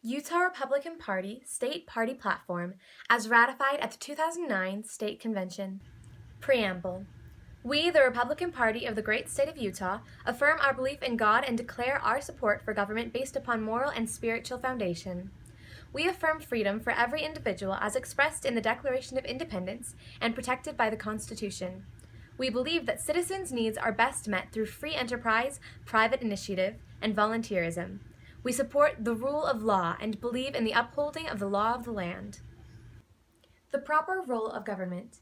Utah Republican Party State Party Platform as ratified at the 2009 State Convention. Preamble. We, the Republican Party of the great state of Utah, affirm our belief in God and declare our support for government based upon moral and spiritual foundation. We affirm freedom for every individual as expressed in the Declaration of Independence and protected by the Constitution. We believe that citizens' needs are best met through free enterprise, private initiative, and volunteerism. We support the rule of law and believe in the upholding of the law of the land. The proper role of government.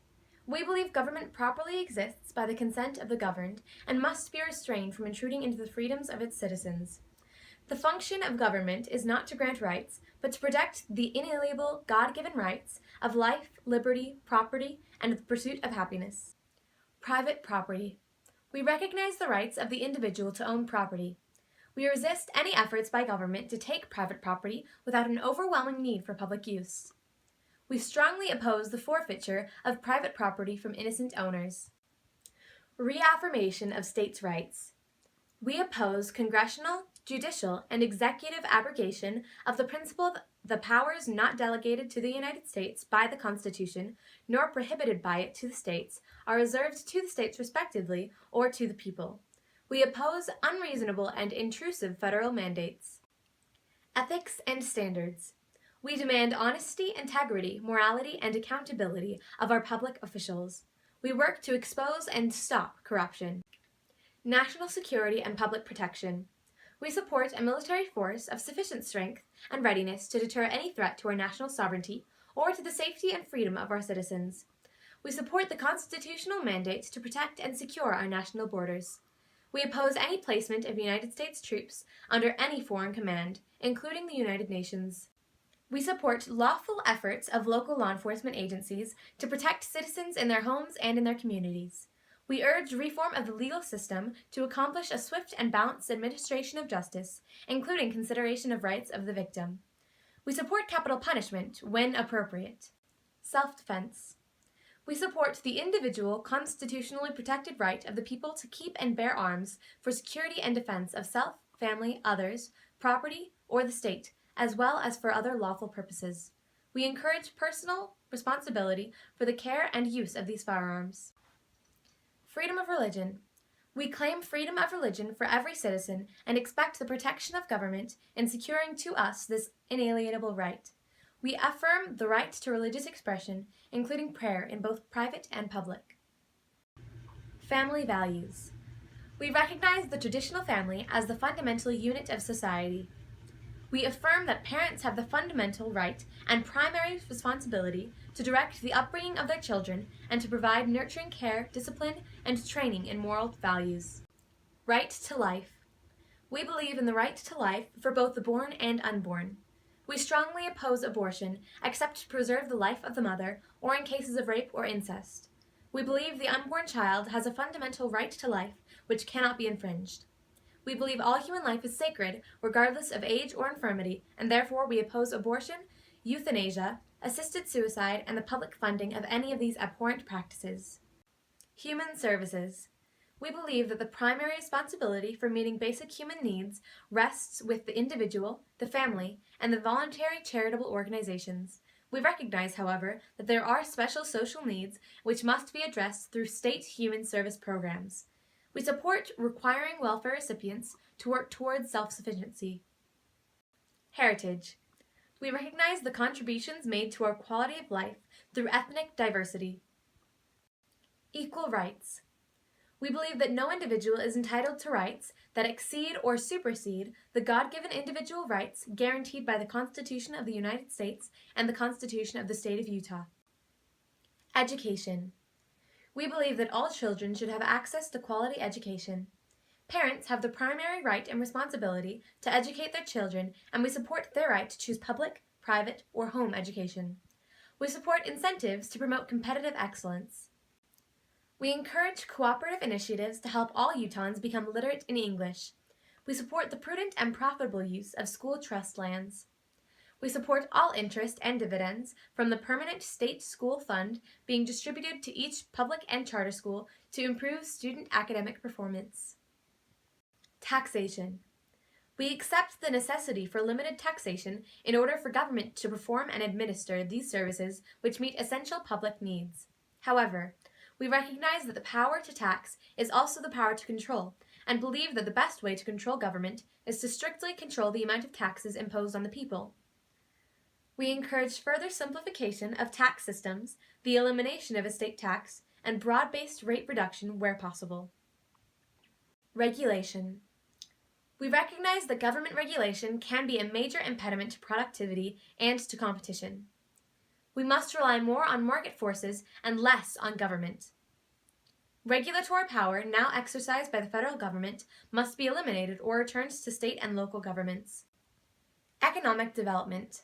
We believe government properly exists by the consent of the governed and must be restrained from intruding into the freedoms of its citizens. The function of government is not to grant rights, but to protect the inalienable God-given rights of life, liberty, property, and the pursuit of happiness. Private property. We recognize the rights of the individual to own property. We resist any efforts by government to take private property without an overwhelming need for public use. We strongly oppose the forfeiture of private property from innocent owners. Reaffirmation of states' rights. We oppose congressional, judicial, and executive abrogation of the principle that the powers not delegated to the United States by the Constitution, nor prohibited by it to the states, are reserved to the states respectively or to the people. We oppose unreasonable and intrusive federal mandates. Ethics and standards. We demand honesty, integrity, morality, and accountability of our public officials. We work to expose and stop corruption. National security and public protection. We support a military force of sufficient strength and readiness to deter any threat to our national sovereignty or to the safety and freedom of our citizens. We support the constitutional mandate to protect and secure our national borders. We oppose any placement of United States troops under any foreign command, including the United Nations. We support lawful efforts of local law enforcement agencies to protect citizens in their homes and in their communities. We urge reform of the legal system to accomplish a swift and balanced administration of justice, including consideration of rights of the victim. We support capital punishment when appropriate. Self-defense. We support the individual constitutionally protected right of the people to keep and bear arms for security and defense of self, family, others, property, or the state, as well as for other lawful purposes. We encourage personal responsibility for the care and use of these firearms. Freedom of religion. We claim freedom of religion for every citizen and expect the protection of government in securing to us this inalienable right. We affirm the right to religious expression, including prayer in both private and public. Family values. We recognize the traditional family as the fundamental unit of society. We affirm that parents have the fundamental right and primary responsibility to direct the upbringing of their children and to provide nurturing care, discipline, and training in moral values. Right to life. We believe in the right to life for both the born and unborn. We strongly oppose abortion, except to preserve the life of the mother or in cases of rape or incest. We believe the unborn child has a fundamental right to life which cannot be infringed. We believe all human life is sacred, regardless of age or infirmity, and therefore we oppose abortion, euthanasia, assisted suicide, and the public funding of any of these abhorrent practices. Human services. We believe that the primary responsibility for meeting basic human needs rests with the individual, the family, and the voluntary charitable organizations. We recognize, however, that there are special social needs which must be addressed through state human service programs. We support requiring welfare recipients to work towards self-sufficiency. Heritage. We recognize the contributions made to our quality of life through ethnic diversity. Equal rights. We believe that no individual is entitled to rights that exceed or supersede the God-given individual rights guaranteed by the Constitution of the United States and the Constitution of the State of Utah. Education. We believe that all children should have access to quality education. Parents have the primary right and responsibility to educate their children, and we support their right to choose public, private, or home education. We support incentives to promote competitive excellence. We encourage cooperative initiatives to help all Utahns become literate in English. We support the prudent and profitable use of school trust lands. We support all interest and dividends from the permanent state school fund being distributed to each public and charter school to improve student academic performance. Taxation. We accept the necessity for limited taxation in order for government to perform and administer these services which meet essential public needs. However, we recognize that the power to tax is also the power to control, and believe that the best way to control government is to strictly control the amount of taxes imposed on the people. We encourage further simplification of tax systems, the elimination of estate tax, and broad-based rate reduction where possible. Regulation. We recognize that government regulation can be a major impediment to productivity and to competition. We must rely more on market forces and less on government. Regulatory power now exercised by the federal government must be eliminated or returned to state and local governments. Economic development.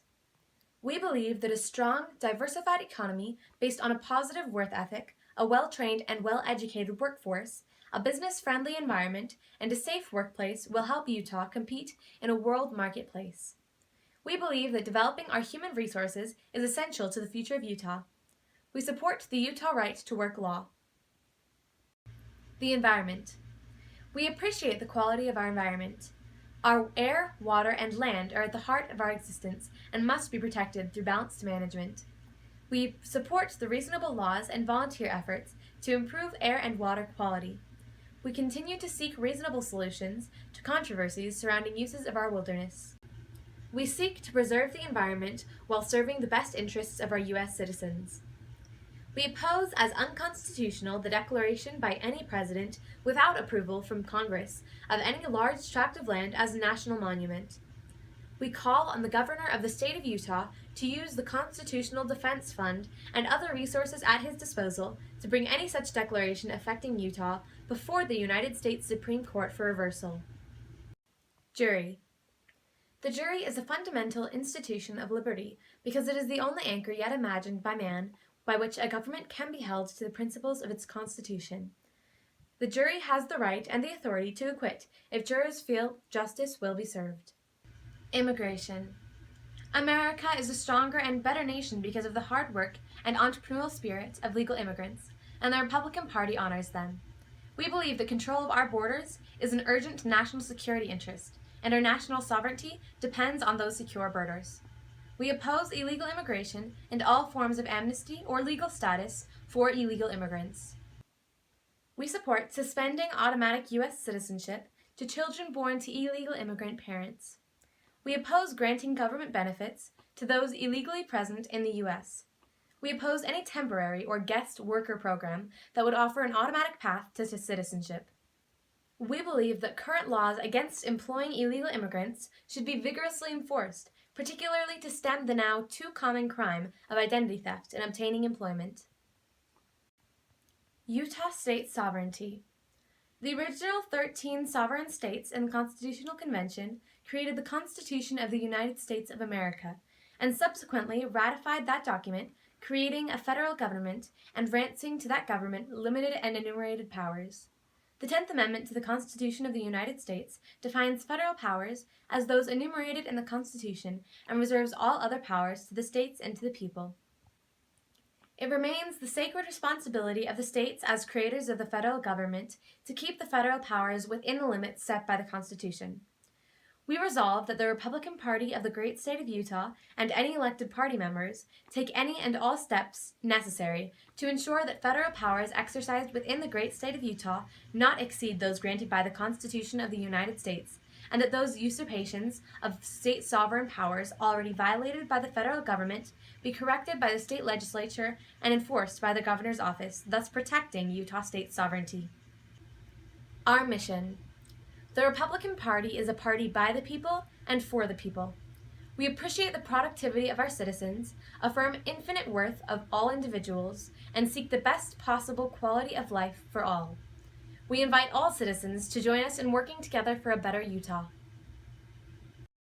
We believe that a strong, diversified economy based on a positive work ethic, a well-trained and well-educated workforce, a business-friendly environment, and a safe workplace will help Utah compete in a world marketplace. We believe that developing our human resources is essential to the future of Utah. We support the Utah Right to Work law. The environment. We appreciate the quality of our environment. Our air, water, and land are at the heart of our existence and must be protected through balanced management. We support the reasonable laws and volunteer efforts to improve air and water quality. We continue to seek reasonable solutions to controversies surrounding uses of our wilderness. We seek to preserve the environment while serving the best interests of our U.S. citizens. We oppose as unconstitutional the declaration by any president without approval from Congress of any large tract of land as a national monument. We call on the governor of the state of Utah to use the Constitutional Defense Fund and other resources at his disposal to bring any such declaration affecting Utah before the United States Supreme Court for reversal. Jury. The jury is a fundamental institution of liberty because it is the only anchor yet imagined by man by which a government can be held to the principles of its constitution. The jury has the right and the authority to acquit if jurors feel justice will be served. Immigration. America is a stronger and better nation because of the hard work and entrepreneurial spirit of legal immigrants, and the Republican Party honors them. We believe that control of our borders is an urgent national security interest, and our national sovereignty depends on those secure borders. We oppose illegal immigration and all forms of amnesty or legal status for illegal immigrants. We support suspending automatic U.S. citizenship to children born to illegal immigrant parents. We oppose granting government benefits to those illegally present in the U.S. We oppose any temporary or guest worker program that would offer an automatic path to citizenship. We believe that current laws against employing illegal immigrants should be vigorously enforced, particularly to stem the now too common crime of identity theft in obtaining employment. Utah state sovereignty. The original 13 sovereign states in the Constitutional Convention created the Constitution of the United States of America, and subsequently ratified that document, creating a federal government and granting to that government limited and enumerated powers. The 10th Amendment to the Constitution of the United States defines federal powers as those enumerated in the Constitution and reserves all other powers to the states and to the people. It remains the sacred responsibility of the states as creators of the federal government to keep the federal powers within the limits set by the Constitution. We resolve that the Republican Party of the great state of Utah and any elected party members take any and all steps necessary to ensure that federal powers exercised within the great state of Utah not exceed those granted by the Constitution of the United States, and that those usurpations of state sovereign powers already violated by the federal government be corrected by the state legislature and enforced by the governor's office, thus protecting Utah state sovereignty. Our mission. The Republican Party is a party by the people and for the people. We appreciate the productivity of our citizens, affirm infinite worth of all individuals, and seek the best possible quality of life for all. We invite all citizens to join us in working together for a better Utah.